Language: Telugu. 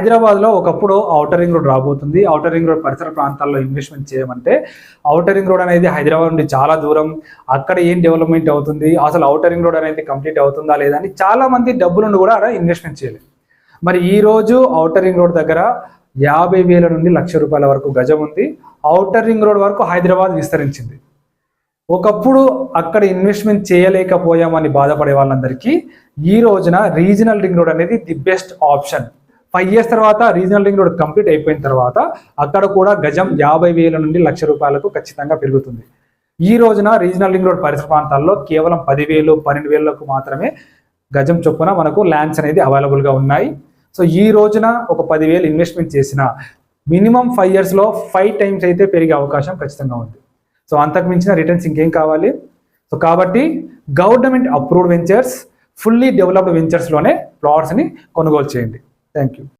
హైదరాబాద్లో ఒకప్పుడు ఔటర్ రింగ్ రోడ్ రాబోతుంది. ఔటర్ రింగ్ రోడ్ పరిసర ప్రాంతాల్లో ఇన్వెస్ట్మెంట్ చేయమంటే ఔటర్ రింగ్ రోడ్ అనేది హైదరాబాద్ నుండి చాలా దూరం, అక్కడ ఏం డెవలప్మెంట్ అవుతుంది, అసలు ఔటర్ రింగ్ రోడ్ అనేది కంప్లీట్ అవుతుందా లేదా అని చాలా మంది డబ్బులను కూడా అక్కడ ఇన్వెస్ట్మెంట్ చేయలేదు. మరి ఈ రోజు ఔటర్ రింగ్ రోడ్ దగ్గర 50,000 నుండి ₹1,00,000 వరకు గజం ఉంది. ఔటర్ రింగ్ రోడ్ వరకు హైదరాబాద్ విస్తరించింది. ఒకప్పుడు అక్కడ ఇన్వెస్ట్మెంట్ చేయలేకపోయామని బాధపడే వాళ్ళందరికీ ఈ రోజున రీజనల్ రింగ్ రోడ్ అనేది ది బెస్ట్ ఆప్షన్. 5 years తర్వాత రీజనల్ రింగ్ రోడ్ కంప్లీట్ అయిపోయిన తర్వాత అక్కడ కూడా గజం 50,000 నుండి ₹1,00,000 ఖచ్చితంగా పెరుగుతుంది. ఈ రోజున రీజనల్ రింగ్ రోడ్ పరిసర ప్రాంతాల్లో కేవలం 10,000, 12,000 మాత్రమే గజం చొప్పున మనకు ల్యాండ్స్ అనేది అవైలబుల్గా ఉన్నాయి. సో ఈ రోజున ఒక 10,000 ఇన్వెస్ట్మెంట్ చేసిన మినిమం 5 yearsలో 5 times అయితే పెరిగే అవకాశం ఖచ్చితంగా ఉంది. సో అంతకు మించిన రిటర్న్స్ ఇంకేం కావాలి? సో కాబట్టి government approved ventures, fully developed వెంచర్స్లోనే ప్లాట్స్ని కొనుగోలు చేయండి. Thank you.